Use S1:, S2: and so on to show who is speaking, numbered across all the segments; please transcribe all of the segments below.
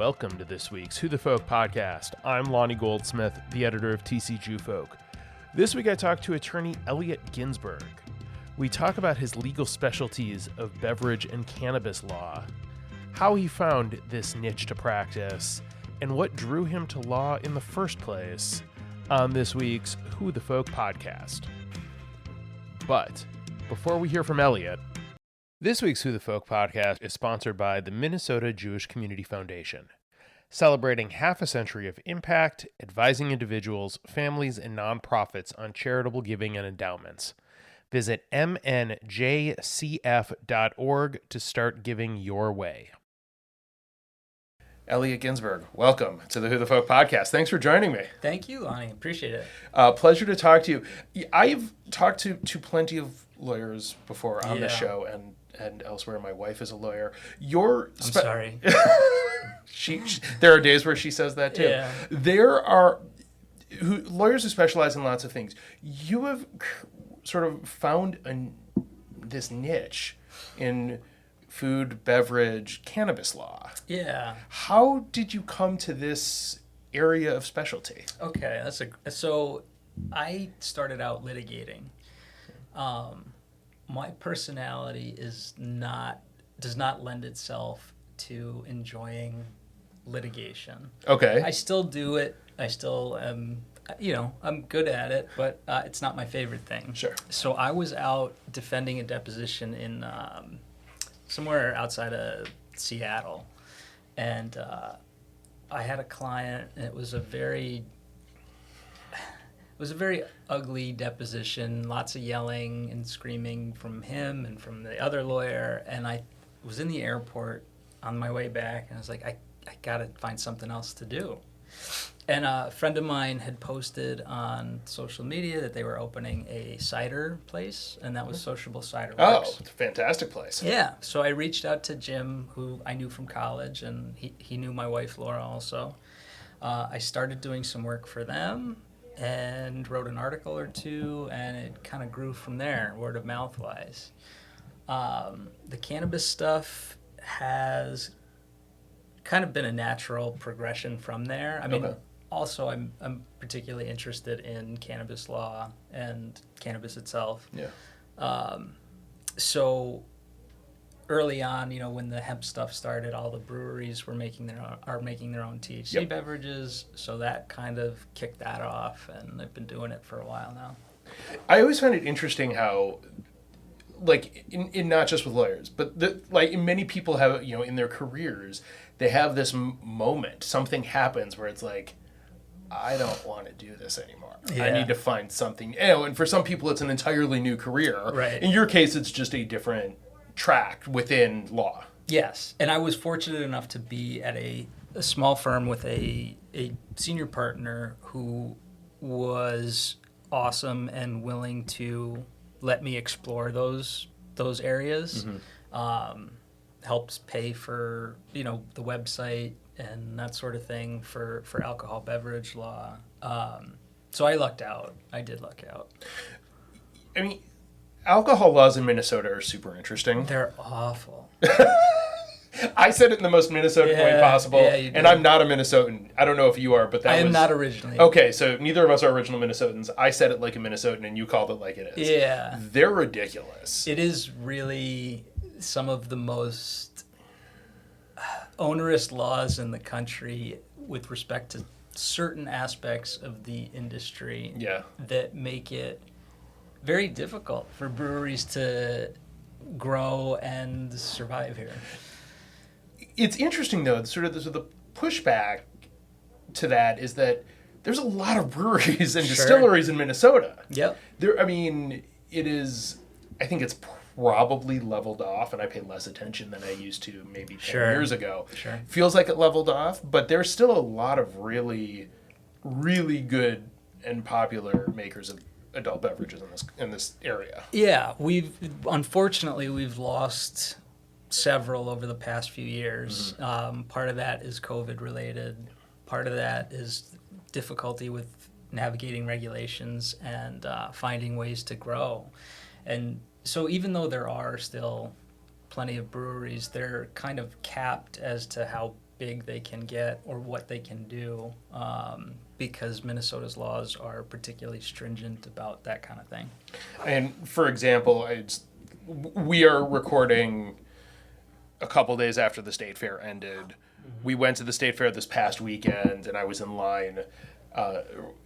S1: welcome to this week's Who the Folk podcast. I'm Lonnie Goldsmith, the editor of TCG Folk. This week I talked to attorney Elliot Ginsburg. We talk about his legal specialties of beverage and cannabis law, how he found this niche to practice, and what drew him to law in the first place on this week's Who the Folk podcast. But before we hear from Elliot, this week's Who the Folk podcast is sponsored by the Minnesota Jewish Community Foundation, celebrating half a century of impact, advising individuals, families, and nonprofits on charitable giving and endowments. Visit mnjcf.org to start giving your way. Elliot Ginsburg, welcome to the Who the Folk podcast. Thanks for joining me.
S2: Thank you, Lonnie. Appreciate it.
S1: Pleasure to talk to you. I've talked to plenty of lawyers before on this show and elsewhere. My wife is a lawyer.
S2: I'm sorry.
S1: she there are days where she says that too.
S2: Yeah.
S1: There are lawyers who specialize in lots of things. You have sort of found this niche in food, beverage, cannabis law.
S2: Yeah.
S1: How did you come to this area of specialty?
S2: Okay, so I started out litigating. My personality does not lend itself to enjoying litigation.
S1: Okay.
S2: I still do it. I still am, I'm good at it, but it's not my favorite thing.
S1: Sure.
S2: So I was out defending a deposition in somewhere outside of Seattle, and I had a client, and it was a very ugly deposition, lots of yelling and screaming from him and from the other lawyer, and I was in the airport on my way back, and I was like, I gotta find something else to do. And a friend of mine had posted on social media that they were opening a cider place, and that was Sociable Cider Works.
S1: Oh, it's a fantastic place.
S2: Yeah, so I reached out to Jim, who I knew from college, and he knew my wife, Laura, also. I started doing some work for them and wrote an article or two, and it kind of grew from there, word of mouth wise. The cannabis stuff has kind of been a natural progression from there. I mean, also I'm particularly interested in cannabis law and cannabis itself.
S1: Yeah.
S2: So early on, when the hemp stuff started, all the breweries were making their own THC beverages. So that kind of kicked that off, and I've been doing it for a while now.
S1: I always find it interesting how, like, in not just with lawyers, but many people have, in their careers, they have this moment. Something happens where it's like, I don't want to do this anymore.
S2: Yeah.
S1: I need to find something. And for some people, it's an entirely new career.
S2: Right.
S1: In your case, it's just a different track within law.
S2: Yes, and I was fortunate enough to be at a small firm with a senior partner who was awesome and willing to let me explore those areas. Mm-hmm. Helps pay for the website and that sort of thing for alcohol beverage law. So I lucked out. I did luck out.
S1: I mean, alcohol laws in Minnesota are super interesting.
S2: They're awful.
S1: I said it in the most Minnesotan way possible,
S2: and
S1: I'm not a Minnesotan. I don't know if you are, but
S2: I am not originally.
S1: Okay, so neither of us are original Minnesotans. I said it like a Minnesotan, and you called it like it is.
S2: Yeah.
S1: They're ridiculous.
S2: It is really some of the most onerous laws in the country with respect to certain aspects of the industry that make it very difficult for breweries to grow and survive here.
S1: It's interesting, though, sort of the pushback to that is that there's a lot of breweries and distilleries in Minnesota.
S2: Yep.
S1: I think it's probably leveled off, and I pay less attention than I used to maybe 10 years ago.
S2: Sure.
S1: Feels like it leveled off, but there's still a lot of really, really good and popular makers of adult beverages in this area.
S2: Yeah, unfortunately we've lost several over the past few years. Mm-hmm. Part of that is COVID related. Part of that is difficulty with navigating regulations and finding ways to grow. And so even though there are still plenty of breweries, they're kind of capped as to how big they can get or what they can do, because Minnesota's laws are particularly stringent about that kind of thing.
S1: And for example, we are recording a couple days after the state fair ended. We went to the state fair this past weekend, and I was in line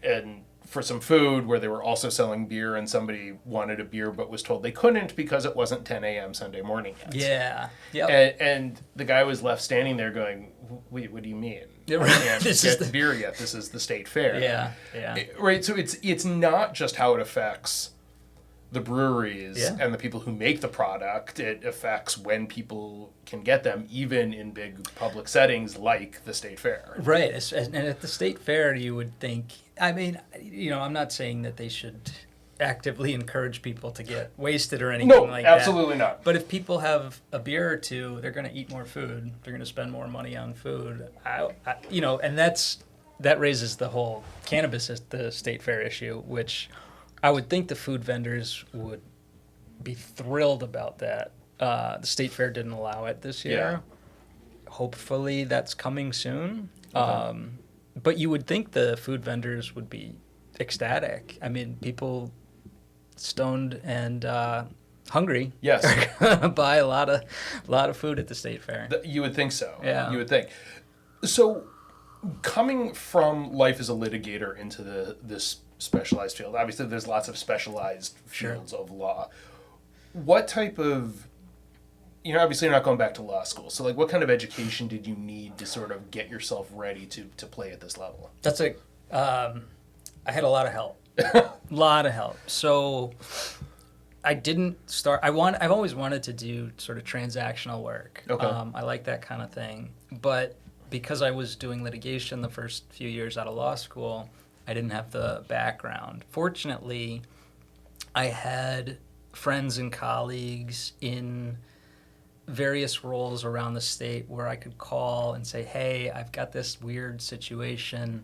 S1: and for some food where they were also selling beer, and somebody wanted a beer but was told they couldn't because it wasn't 10 a.m. Sunday morning yet.
S2: Yeah. Yep.
S1: And the guy was left standing there going, wait, what do you mean?
S2: Yeah,
S1: I can't
S2: this
S1: get
S2: is the
S1: beer yet. This is the state fair.
S2: Yeah, yeah.
S1: Right, so it's not just how it affects the breweries and the people who make the product. It affects when people can get them, even in big public settings like the state fair.
S2: Right, and at the state fair, you would think. I mean, I'm not saying that they should actively encourage people to get wasted or anything like that.
S1: No, absolutely not.
S2: But if people have a beer or two, they're going to eat more food. They're going to spend more money on food. And that raises the whole cannabis at the state fair issue, which I would think the food vendors would be thrilled about that. The state fair didn't allow it this year. Yeah. Hopefully that's coming soon. Okay. But you would think the food vendors would be ecstatic. I mean, people stoned and hungry
S1: yes,
S2: are gonna buy a lot of food at the state fair.
S1: You would think so.
S2: Yeah.
S1: You would think. So, coming from life as a litigator into this specialized field, obviously there's lots of specialized fields of law. What type of, obviously you're not going back to law school, so like what kind of education did you need to sort of get yourself ready to play at this level?
S2: That's I had a lot of help. So I didn't start, I've always wanted to do sort of transactional work.
S1: Okay.
S2: I like that kind of thing. But because I was doing litigation the first few years out of law school, I didn't have the background. Fortunately, I had friends and colleagues in various roles around the state where I could call and say, hey, I've got this weird situation.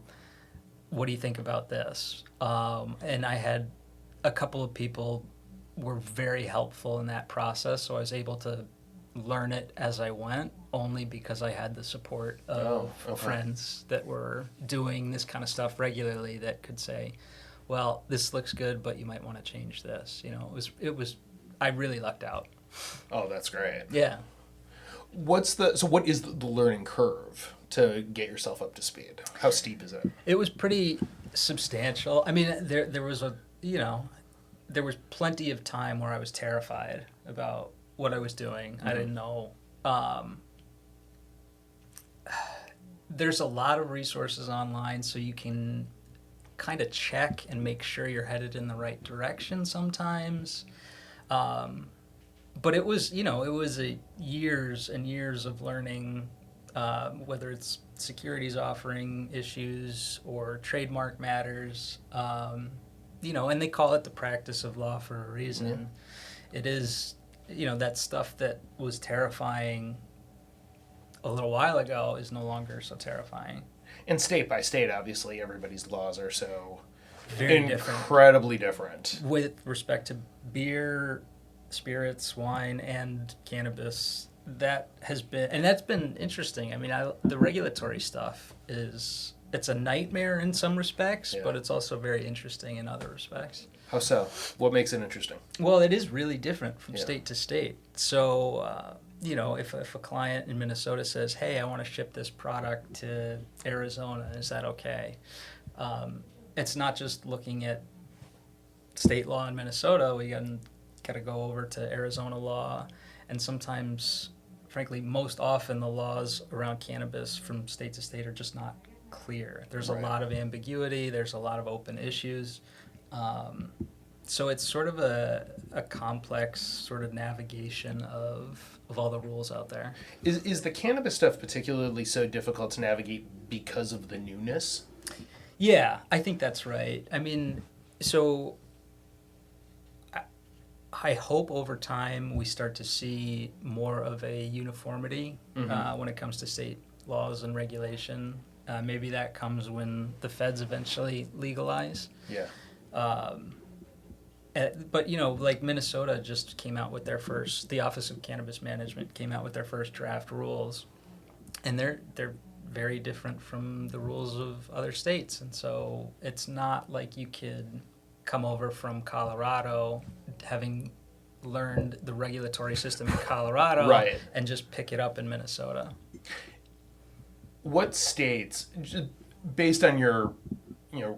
S2: What do you think about this? And I had a couple of people were very helpful in that process, so I was able to learn it as I went, only because I had the support of friends that were doing this kind of stuff regularly that could say, well, this looks good, but you might want to change this. It was I really lucked out.
S1: Oh, that's great.
S2: Yeah.
S1: What is the learning curve to get yourself up to speed? How steep is it?
S2: It was pretty substantial. I mean, there was there was plenty of time where I was terrified about what I was doing. Mm-hmm. I didn't know. There's a lot of resources online, so you can kind of check and make sure you're headed in the right direction sometimes. But it was years and years of learning, whether it's securities offering issues or trademark matters, and they call it the practice of law for a reason. Mm-hmm. It is, that stuff that was terrifying a little while ago is no longer so terrifying.
S1: And state by state, obviously, everybody's laws are so
S2: very
S1: incredibly different.
S2: With respect to beer, spirits, wine, and cannabis, that's been interesting. I mean, the regulatory stuff it's a nightmare in some respects, but it's also very interesting in other respects.
S1: How so? What makes it interesting?
S2: Well, it is really different from state to state. So, if a client in Minnesota says, hey, I want to ship this product to Arizona, is that okay? It's not just looking at state law in Minnesota. We got to go over to Arizona law. And sometimes, frankly, most often the laws around cannabis from state to state are just not clear. There's a lot of ambiguity. There's a lot of open issues. So it's sort of a complex sort of navigation of all the rules out there.
S1: Is the cannabis stuff particularly so difficult to navigate because of the newness?
S2: Yeah, I think that's right. I mean, so I hope over time we start to see more of a uniformity when it comes to state laws and regulation. Maybe that comes when the feds eventually legalize.
S1: Yeah.
S2: But, like Minnesota just came out with the Office of Cannabis Management came out with their first draft rules, and they're very different from the rules of other states. And so it's not like you could come over from Colorado having learned the regulatory system in Colorado
S1: Right.
S2: and just pick it up in Minnesota.
S1: What states, based on your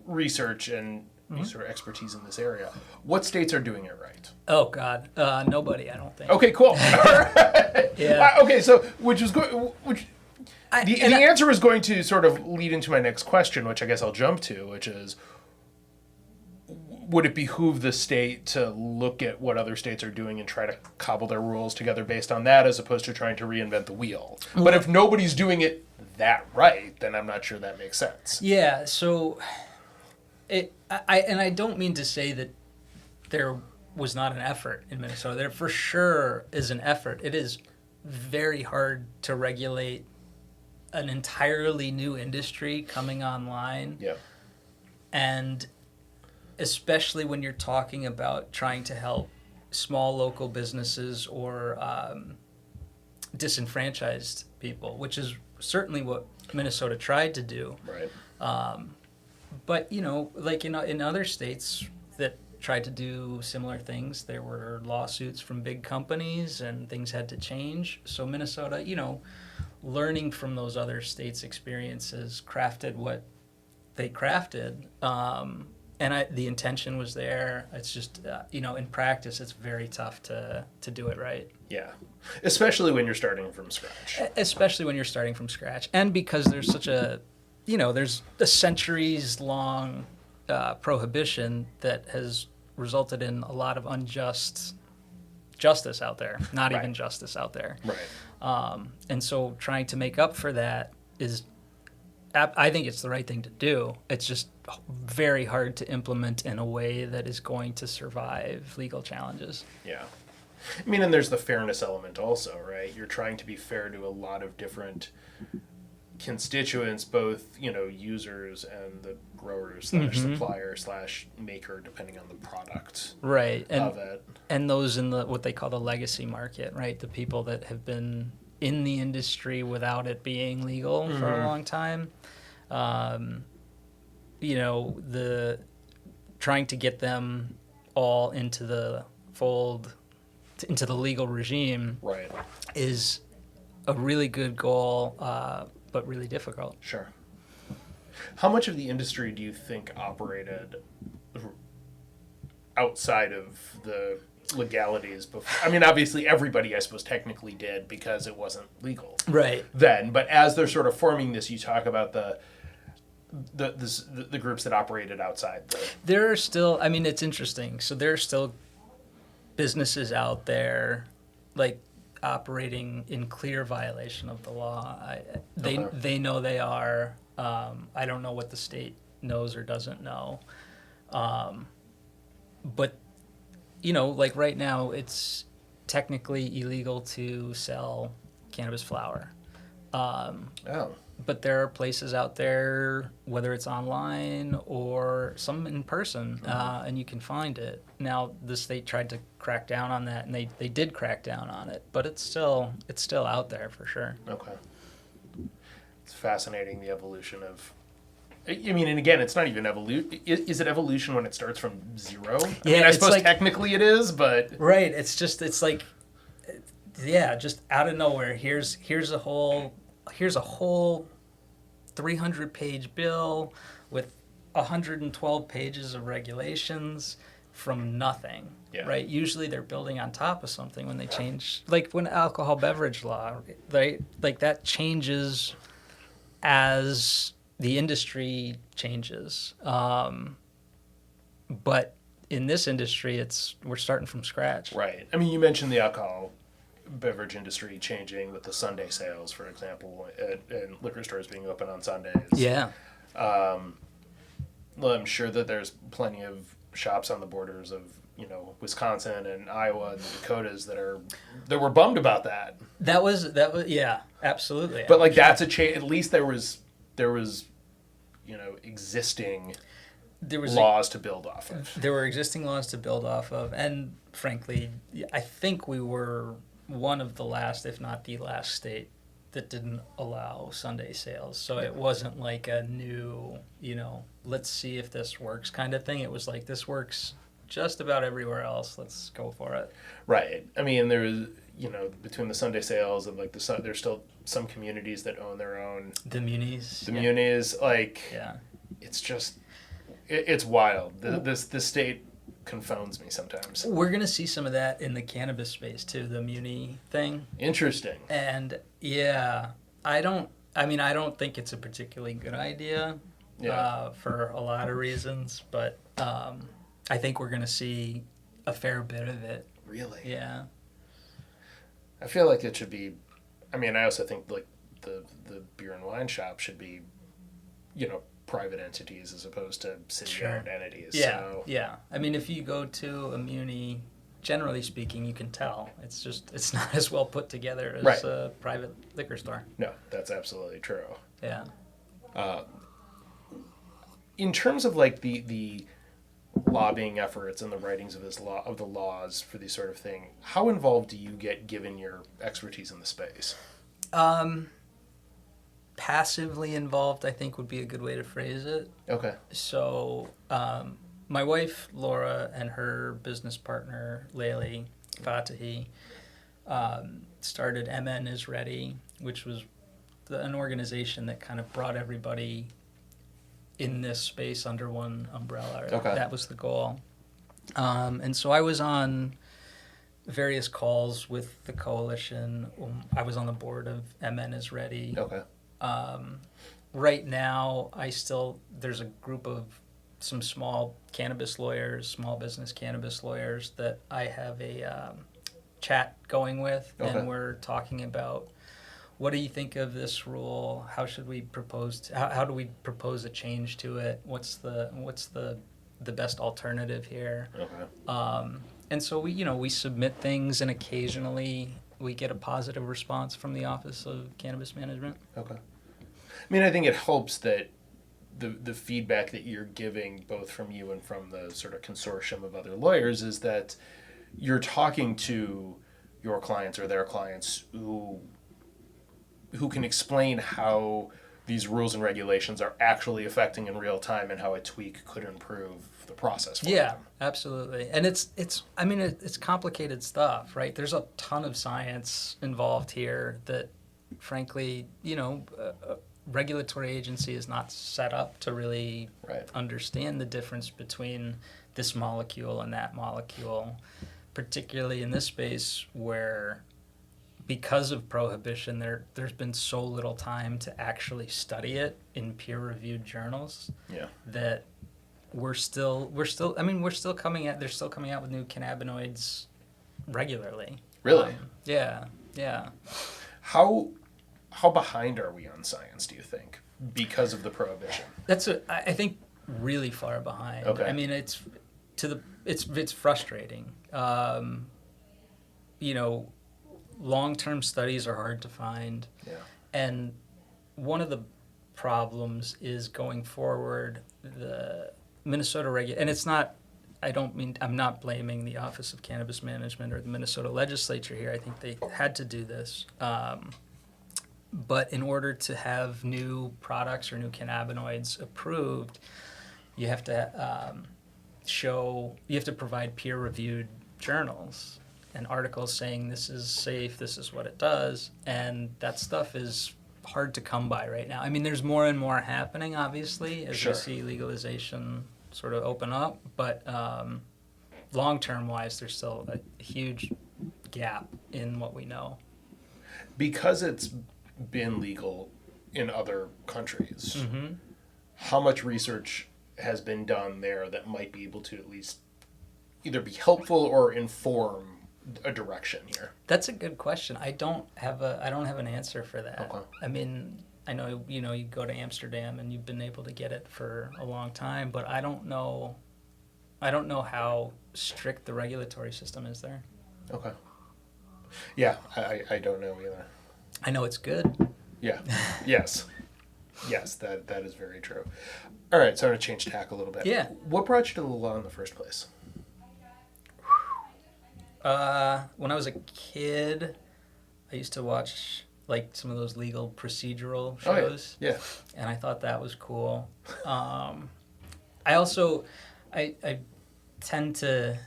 S1: research and sort of expertise in this area, what states are doing it right?
S2: Oh, God. Nobody, I don't think.
S1: Okay, cool. All right.
S2: Yeah.
S1: Okay, so the answer is going to sort of lead into my next question, which I guess I'll jump to, which is, would it behoove the state to look at what other states are doing and try to cobble their rules together based on that, as opposed to trying to reinvent the wheel? But if nobody's doing it that right, then I'm not sure that makes sense.
S2: Yeah, so I don't mean to say that there was not an effort in Minnesota. There for sure is an effort. It is very hard to regulate an entirely new industry coming online.
S1: Yeah.
S2: And especially when you're talking about trying to help small local businesses or disenfranchised people, which is certainly what Minnesota tried to do.
S1: Right.
S2: But, like in other states that tried to do similar things, there were lawsuits from big companies and things had to change. So Minnesota, learning from those other states' experiences, crafted what they crafted. And the intention was there. It's just, in practice, it's very tough to do it right.
S1: Yeah. Especially when you're starting from scratch.
S2: And because there's such there's a centuries-long prohibition that has resulted in a lot of unjust justice out there, not
S1: Right.
S2: even justice out there.
S1: Right.
S2: And so trying to make up for that I think it's the right thing to do. It's just very hard to implement in a way that is going to survive legal challenges.
S1: Yeah. I mean, and there's the fairness element also, right? You're trying to be fair to a lot of different constituents, both, users and the growers slash supplier slash maker, depending on the product
S2: right.
S1: of it.
S2: And those in what they call the legacy market, right? The people that have been in the industry without it being legal for a long time. The trying to get them all into the fold, into the legal regime,
S1: Right.
S2: is a really good goal, but really difficult.
S1: Sure. How much of the industry do you think operated outside of the legalities before? I mean, obviously everybody, I suppose, technically did because it wasn't legal
S2: Right.
S1: then. But as they're sort of forming this, you talk about the groups that operated outside.
S2: There are still, it's interesting. So there are still businesses out there, like, operating in clear violation of the law. They know they are. I don't know what the state knows or doesn't know. But, like right now, it's technically illegal to sell cannabis flower. But there are places out there, whether it's online or some in person, and you can find it. Now, the state tried to crack down on that, and they did crack down on it, but it's still out there for sure.
S1: Okay. It's fascinating, the evolution of... I mean, and again, it's not even evolution. Is it evolution when it starts from zero? I suppose technically it is, but...
S2: Right. It's just out of nowhere. Here's a whole 300-page bill with 112 pages of regulations from nothing.
S1: Yeah.
S2: Right. Usually they're building on top of something when they change, like when alcohol beverage law, right? Like that changes as the industry changes. But in this industry, we're starting from scratch.
S1: Right. I mean, you mentioned the alcohol beverage industry changing with the Sunday sales, for example, and liquor stores being open on Sundays.
S2: Yeah.
S1: Well, I'm sure that there's plenty of shops on the borders of, Wisconsin and Iowa and the Dakotas that were bummed about that.
S2: That was yeah, absolutely.
S1: But like that's a change. At least there was existing laws to build off of.
S2: There were existing laws to build off of, and frankly, I think we were one of the last, if not the last state that didn't allow Sunday sales. So it wasn't like a new, let's see if this works kind of thing. It was like, this works just about everywhere else. Let's go for it.
S1: Right. I mean, there was, between the Sunday sales and like there's still some communities that own their own.
S2: The munis.
S1: The munis, like,
S2: yeah.
S1: It's just, it's wild. The state confounds me sometimes.
S2: We're going to see some of that in the cannabis space too, the muni thing.
S1: Interesting.
S2: And I don't think it's a particularly good idea for a lot of reasons, but I think we're going to see a fair bit of it.
S1: Really?
S2: Yeah.
S1: I feel like it should be, I also think like the beer and wine shop should be, private entities as opposed to city-owned entities.
S2: Yeah,
S1: so.
S2: yeah. I mean, if you go to a muni, generally speaking, you can tell. It's not as well put together as a private liquor store.
S1: No, that's absolutely true.
S2: Yeah.
S1: In terms of like the lobbying efforts and the writings of the laws for these sort of thing, how involved do you get given your expertise in the space?
S2: Passively involved, I think, would be a good way to phrase it.
S1: Okay.
S2: So, my wife, Laura, and her business partner, Layli Fatahi, started MN is Ready, which was an organization that kind of brought everybody in this space under one umbrella.
S1: Okay.
S2: That was the goal. And so I was on various calls with the coalition. I was on the board of MN is Ready.
S1: Okay.
S2: Right now, there's a group of some small cannabis lawyers, small business cannabis lawyers that I have a chat going with, and we're talking about what do you think of this rule? How should we how do we propose a change to it? What's the best alternative here?
S1: Okay.
S2: And so we submit things, and occasionally we get a positive response from the Office of Cannabis Management.
S1: Okay. I think it helps that the feedback that you're giving, both from you and from the sort of consortium of other lawyers, is that you're talking to your clients or their clients who can explain how these rules and regulations are actually affecting in real time and how a tweak could improve the process for them.
S2: Absolutely. And it's complicated stuff, right? There's a ton of science involved here that, frankly, a regulatory agency is not set up to really understand the difference between this molecule and that molecule, particularly in this space where, because of prohibition, there's been so little time to actually study it in peer-reviewed journals that they're still coming out with new cannabinoids regularly.
S1: Really?
S2: Yeah.
S1: How behind are we on science, do you think, because of the prohibition?
S2: I think really far behind.
S1: Okay.
S2: It's frustrating. Long-term studies are hard to find.
S1: Yeah.
S2: And one of the problems is going forward, the Minnesota and it's not, I'm not blaming the Office of Cannabis Management or the Minnesota legislature here. I think they had to do this. But in order to have new products or new cannabinoids approved, you have to provide peer-reviewed journals and articles saying this is safe, this is what it does, and that stuff is hard to come by right now. There's more and more happening, obviously, as we see legalization sort of open up, but long-term wise, there's still a huge gap in what we know.
S1: Because it's been legal in other countries,
S2: Mm-hmm.
S1: how much research has been done there that might be able to at least either be helpful or inform a direction here?
S2: That's a good question. I don't have an answer for that.
S1: Okay.
S2: I know you go to Amsterdam and you've been able to get it for a long time, but I don't know how strict the regulatory system is there.
S1: Okay. Yeah, I don't know either.
S2: I know it's good.
S1: Yeah. Yes, that is very true. All right, so I'm going to change tack a little bit.
S2: Yeah.
S1: What brought you to the law in the first place?
S2: When I was a kid, I used to watch like some of those legal procedural
S1: Oh,
S2: shows.
S1: yeah.
S2: And I thought that was cool. I also, I tend to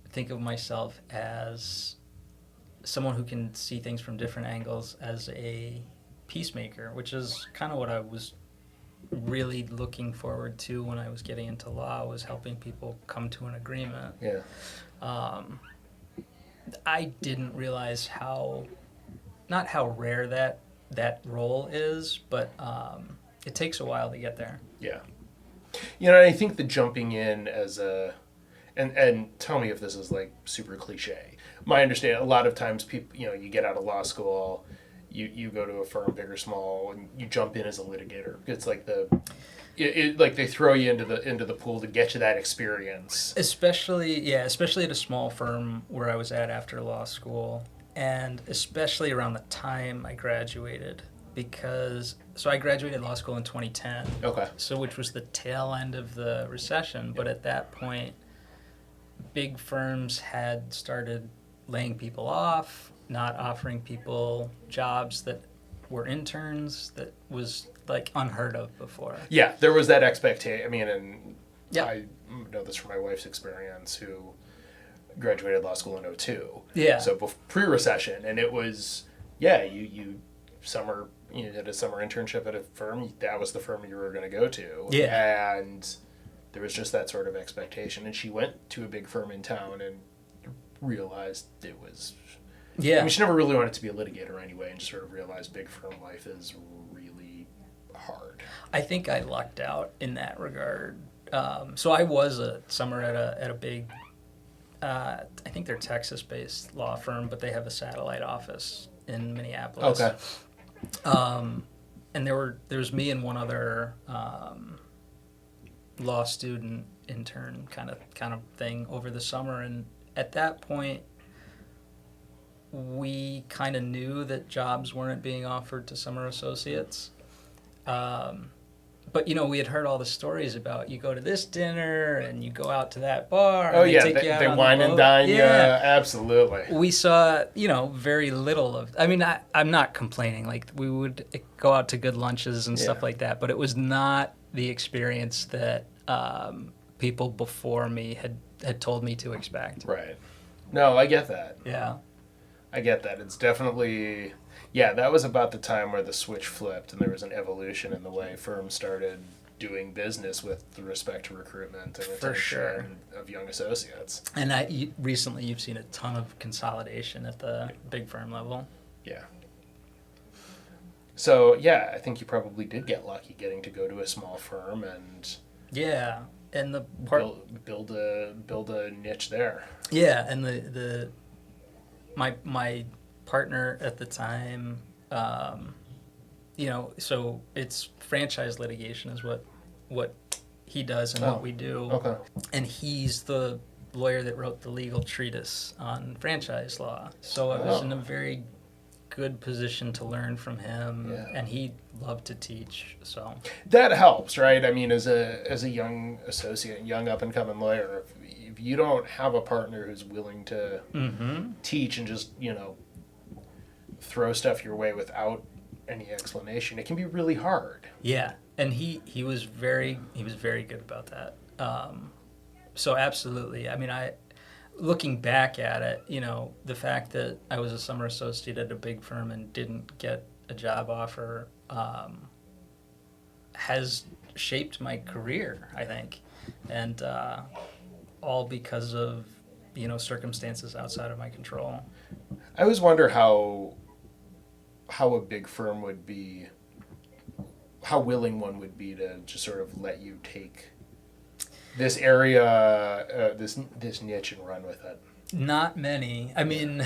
S2: think of myself as someone who can see things from different angles as a peacemaker, which is kind of what I was really looking forward to when I was getting into law, was helping people come to an agreement.
S1: Yeah.
S2: I didn't realize not how rare that role is, but it takes a while to get there.
S1: Yeah. I think the jumping in as and tell me if this is like super cliche. My understanding, a lot of times people, you get out of law school, you go to a firm, big or small, and you jump in as a litigator. It's like like they throw you into the pool to get you that experience.
S2: Especially at a small firm where I was at after law school, and especially around the time I graduated, so I graduated law school in 2010.
S1: Okay.
S2: So which was the tail end of the recession, but at that point, big firms had started laying people off, not offering people jobs that were interns, that was like unheard of before.
S1: Yeah, there was that expectation. I mean, and
S2: yeah.
S1: I know this from my wife's experience, who graduated law school in 2002.
S2: Yeah.
S1: So pre-recession, and it was, you summer, did a summer internship at a firm. That was the firm you were going to go to.
S2: Yeah.
S1: And there was just that sort of expectation. And she went to a big firm in town and realized it was...
S2: Yeah.
S1: I mean, she never really wanted to be a litigator anyway, and just sort of realized big firm life is really hard.
S2: I think I lucked out in that regard. So I was a summer at a big, I think they're Texas-based law firm, but they have a satellite office in Minneapolis.
S1: Okay.
S2: And there was me and one other law student intern kind of thing over the summer, and at that point, we kind of knew that jobs weren't being offered to summer associates. But, we had heard all the stories about you go to this dinner and you go out to that bar.
S1: Oh,
S2: and
S1: yeah,
S2: take you out
S1: they
S2: on
S1: wine
S2: the
S1: and
S2: boat.
S1: dine you.
S2: Yeah.
S1: Absolutely.
S2: We saw, very little of... I mean, I'm not complaining. Like, we would go out to good lunches and stuff like that, but it was not the experience that people before me had told me to expect.
S1: Right. No, I get that.
S2: Yeah.
S1: I get that. It's definitely... Yeah, that was about the time where the switch flipped and there was an evolution in the way firms started doing business with respect to recruitment and retention of young associates.
S2: And recently you've seen a ton of consolidation at the big firm level.
S1: Yeah. So, I think you probably did get lucky getting to go to a small firm and...
S2: Yeah, and the
S1: build a niche there.
S2: Yeah, and my partner at the time, so it's franchise litigation is what he does and what we do.
S1: Okay.
S2: And he's the lawyer that wrote the legal treatise on franchise law. So I was in a very good position to learn from him, and he loved to teach. So
S1: that helps, right? I mean, as a young associate, young up and coming lawyer, if you don't have a partner who's willing to teach and just throw stuff your way without any explanation, it can be really hard.
S2: Yeah, and he was very good about that. So absolutely. I mean, looking back at it, the fact that I was a summer associate at a big firm and didn't get a job offer has shaped my career, I think, and all because of circumstances outside of my control.
S1: I always wonder how a big firm would be, how willing one would be to just sort of let you take this area, this niche and run with it.
S2: Not many. I mean,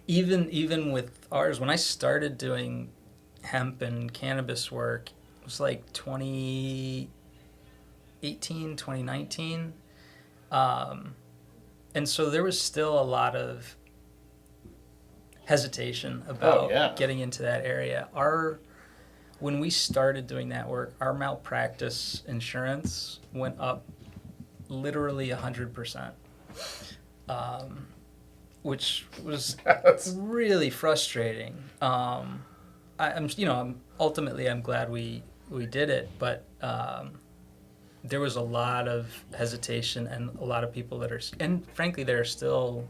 S2: even with ours, when I started doing hemp and cannabis work, it was like 2018, 2019. And so there was still a lot of hesitation about getting into that area. When we started doing that work, our malpractice insurance went up literally 100%, which was
S1: Yes.
S2: really frustrating. I'm ultimately I'm glad we did it, but there was a lot of hesitation and a lot of people and frankly, there are still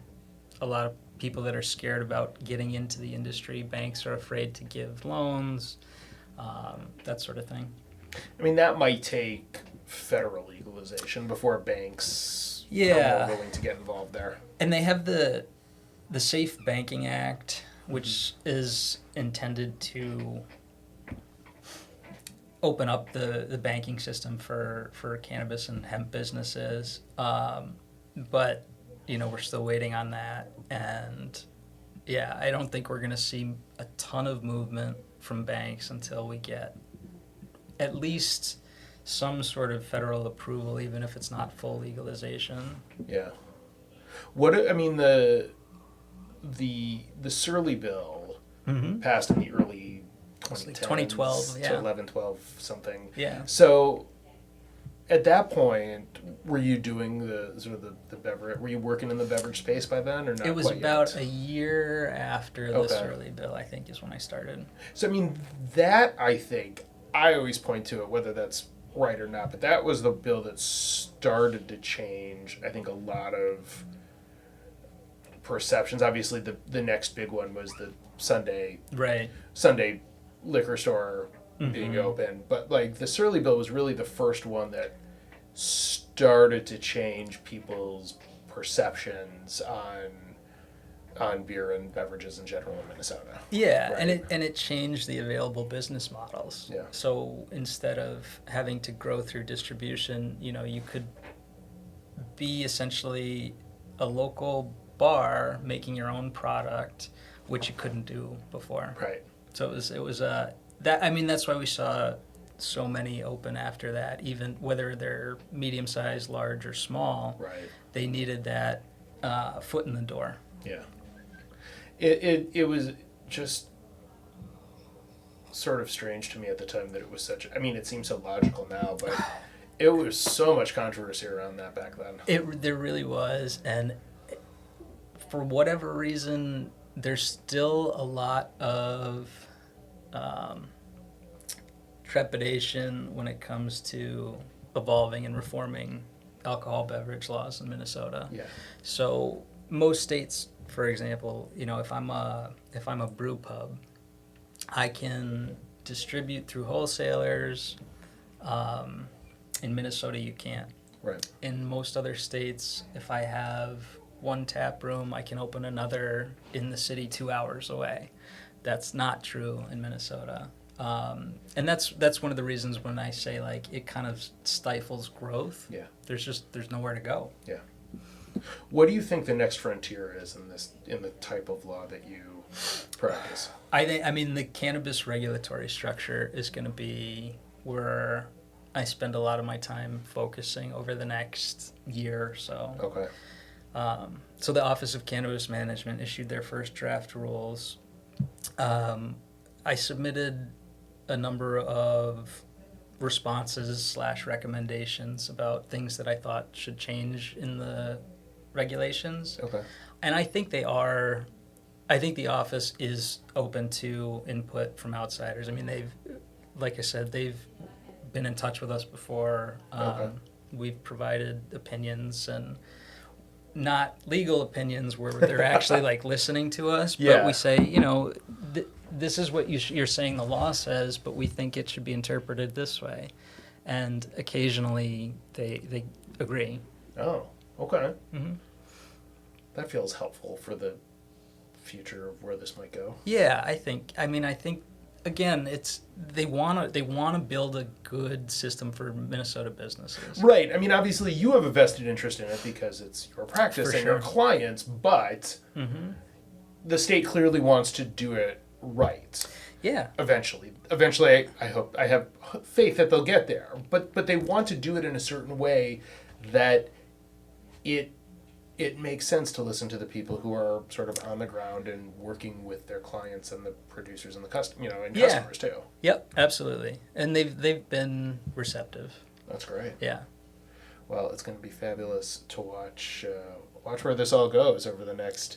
S2: a lot of people that are scared about getting into the industry. Banks are afraid to give loans, that sort of thing.
S1: I mean, that might take federal legalization before banks are more willing to get involved there.
S2: And they have the Safe Banking Act, which is intended to open up the banking system for cannabis and hemp businesses. But, we're still waiting on that. And, yeah, I don't think we're going to see a ton of movement from banks until we get at least some sort of federal approval, even if it's not full legalization.
S1: Yeah. The Surly bill passed in the early 2010s,
S2: 2012, yeah.
S1: to 11, 12, something.
S2: Yeah.
S1: So at that point, were you doing the beverage? Were you working in the beverage space by then, or not?
S2: It was
S1: quite
S2: about
S1: yet?
S2: a year after the Surly bill, I think, is when I started.
S1: So I mean, that I think I always point to it, whether that's right or not, but that was the bill that started to change, I think, a lot of perceptions. Obviously, the next big one was the Sunday liquor store being open, but like the Surly bill was really the first one that started to change people's perceptions on beer and beverages in general in Minnesota.
S2: Yeah,
S1: right?
S2: and it changed the available business models.
S1: Yeah.
S2: So instead of having to grow through distribution, you could be essentially a local bar making your own product, which you couldn't do before.
S1: Right.
S2: So it was that's why we saw so many open after that, even whether they're medium sized, large, or small.
S1: Right.
S2: They needed that foot in the door.
S1: Yeah. It was just sort of strange to me at the time that it was it seems so logical now, but it was so much controversy around that back then.
S2: There really was, and for whatever reason, there's still a lot of trepidation when it comes to evolving and reforming alcohol beverage laws in Minnesota.
S1: Yeah.
S2: So most states, for example, if I'm a brew pub, I can distribute through wholesalers. In Minnesota, you can't.
S1: Right.
S2: In most other states, if I have one tap room, I can open another in the city 2 hours away. That's not true in Minnesota. And that's one of the reasons when I say like it kind of stifles growth.
S1: Yeah.
S2: There's nowhere to go.
S1: Yeah. What do you think the next frontier is in the type of law that you practice?
S2: I mean the cannabis regulatory structure is going to be where I spend a lot of my time focusing over the next year or so.
S1: Okay.
S2: So the Office of Cannabis Management issued their first draft rules. I submitted a number of responses / recommendations about things that I thought should change in the regulations.
S1: Okay.
S2: And I think they are. I think the office is open to input from outsiders. I mean, like I said, they've been in touch with us before.
S1: Okay.
S2: We've provided opinions and not legal opinions where they're actually like listening to us, but we say, this is what you're saying the law says, but we think it should be interpreted this way. And occasionally they agree.
S1: Oh, okay.
S2: Mm-hmm.
S1: That feels helpful for the future of where this might go.
S2: Yeah, I think again, it's they want to build a good system for Minnesota businesses.
S1: Right. I mean, obviously you have a vested interest in it because it's your practice and your clients, but the state clearly wants to do it right.
S2: Yeah.
S1: Eventually, I have faith that they'll get there. But they want to do it in a certain way that it makes sense to listen to the people who are sort of on the ground and working with their clients and the producers and the customers too.
S2: Yep, absolutely. And they've been receptive.
S1: That's great.
S2: Yeah.
S1: Well, it's going to be fabulous to watch where this all goes over the next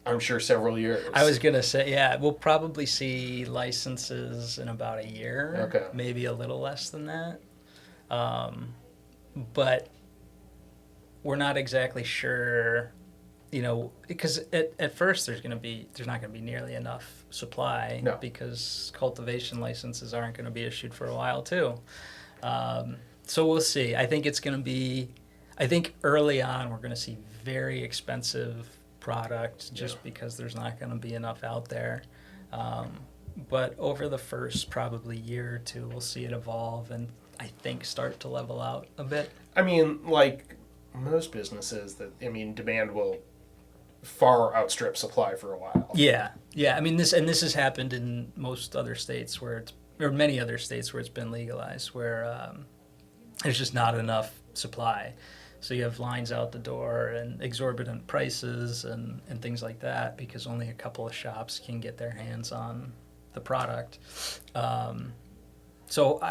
S1: I'm sure, several years.
S2: I was going to say, yeah, we'll probably see licenses in about a year.
S1: Okay.
S2: Maybe a little less than that. But we're not exactly sure, because at first there's not going to be nearly enough supply.
S1: No.
S2: Because cultivation licenses aren't going to be issued for a while too. So we'll see. I think early on we're going to see very expensive product just because there's not going to be enough out there. But over the first probably year or two, we'll see it evolve and I think start to level out a bit.
S1: I mean, like most businesses, demand will far outstrip supply for a while.
S2: Yeah. I mean, this has happened in most other states or many other states where it's been legalized, where there's just not enough supply. So you have lines out the door and exorbitant prices and things like that because only a couple of shops can get their hands on the product. So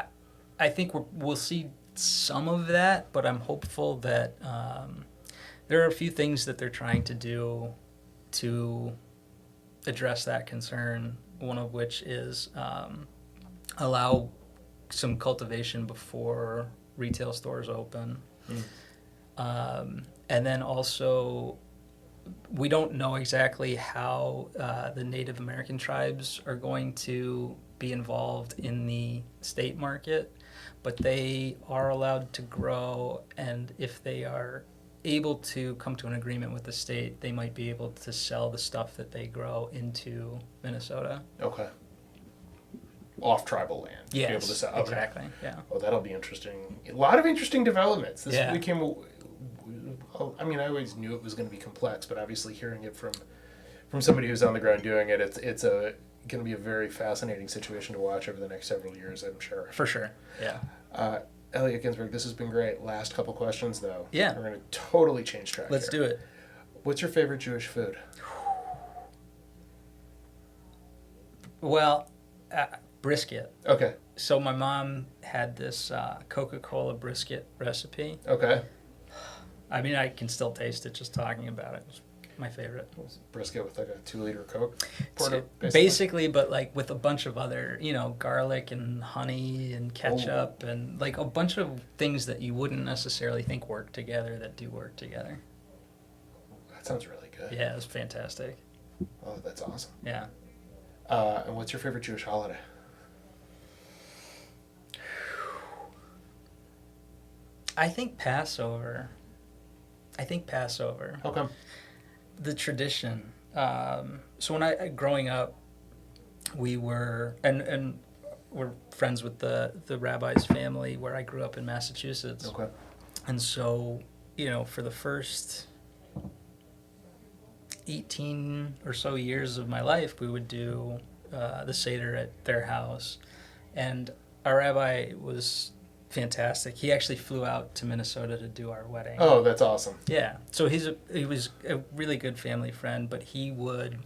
S2: I think we'll see some of that, but I'm hopeful that there are a few things that they're trying to do to address that concern, one of which is allow some cultivation before retail stores open. And then also, we don't know exactly how the Native American tribes are going to be involved in the state market, but they are allowed to grow, and if they are able to come to an agreement with the state, they might be able to sell the stuff that they grow into Minnesota.
S1: Okay. Off tribal land.
S2: Yes,
S1: be able to sell. Okay.
S2: Exactly, yeah.
S1: Well, that'll be interesting. A lot of interesting developments. This
S2: Yeah.
S1: became, I always knew it was going to be complex, but obviously hearing it from somebody who's on the ground doing it, it's going to be a very fascinating situation to watch over the next several years, I'm sure.
S2: For sure, yeah.
S1: Elliot Ginsburg, this has been great. Last couple questions, though.
S2: Yeah.
S1: We're going to totally change track
S2: Let's do it.
S1: What's your favorite Jewish food?
S2: Well, brisket.
S1: Okay.
S2: So my mom had this Coca-Cola brisket recipe.
S1: Okay.
S2: I mean, I can still taste it just talking about it. It's my favorite.
S1: Brisket with like a 2-liter Coke?
S2: Basically, but like with a bunch of other, garlic and honey and ketchup and like a bunch of things that you wouldn't necessarily think work together that do work together.
S1: That sounds really good.
S2: Yeah, it was fantastic.
S1: Oh, that's awesome.
S2: Yeah.
S1: And what's your favorite Jewish holiday?
S2: I think Passover.
S1: How come?
S2: The tradition. So when growing up, we were and we're friends with the rabbi's family where I grew up in Massachusetts.
S1: Okay.
S2: And so, for the first 18 or so years of my life, we would do the Seder at their house. And our rabbi was fantastic. He actually flew out to Minnesota to do our wedding.
S1: Oh, that's awesome.
S2: Yeah. So he was a really good family friend, but he would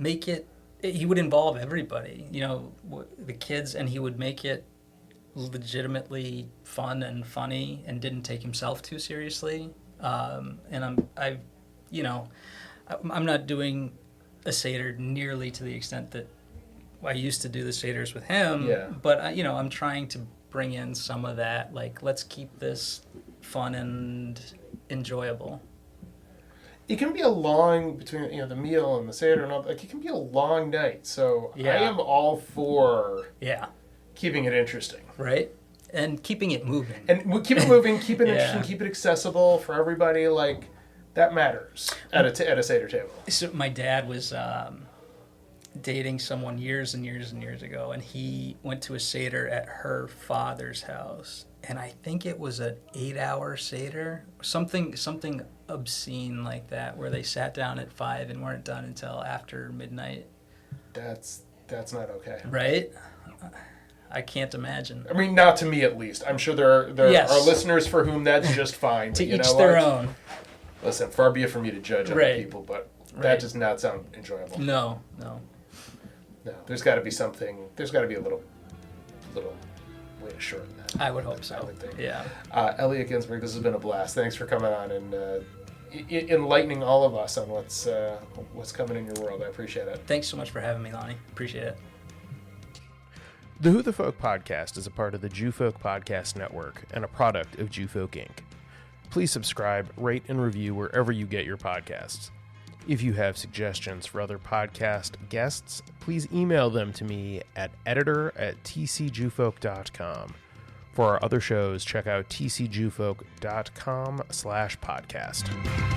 S2: he would involve everybody, the kids, and he would make it legitimately fun and funny and didn't take himself too seriously. And I'm not doing a Seder nearly to the extent that I used to do the Seders with him, but I'm trying to bring in some of that, like, let's keep this fun and enjoyable.
S1: It can be a long, between the meal and the Seder and all, like, it can be a long night, so I am all for keeping it interesting.
S2: Right? And keeping it moving.
S1: And keep it moving, keep it interesting, keep it accessible for everybody, like, that matters at a Seder table.
S2: So my dad was dating someone years and years and years ago, and he went to a Seder at her father's house, and I think it was an 8-hour Seder, something obscene like that, where they sat down at 5 and weren't done until after midnight.
S1: That's not okay.
S2: Right? I can't imagine.
S1: I mean, not to me at least. I'm sure there are listeners for whom that's just fine.
S2: To each their own.
S1: Listen, far be it from me to judge other people, but that does not sound enjoyable.
S2: No.
S1: There's got to be something. There's got to be a little way to shorten that.
S2: I would hope so.
S1: I would think.
S2: Yeah.
S1: Elliot Ginsburg, this has been a blast. Thanks for coming on and enlightening all of us on what's coming in your world. I appreciate it.
S2: Thanks so much for having me, Lonnie. Appreciate it.
S1: The Who the Folk podcast is a part of the Jew Folk Podcast Network and a product of Jew Folk Inc. Please subscribe, rate, and review wherever you get your podcasts. If you have suggestions for other podcast guests, please email them to me at editor@tcjewfolk.com. For our other shows, check out tcjewfolk.com/podcast.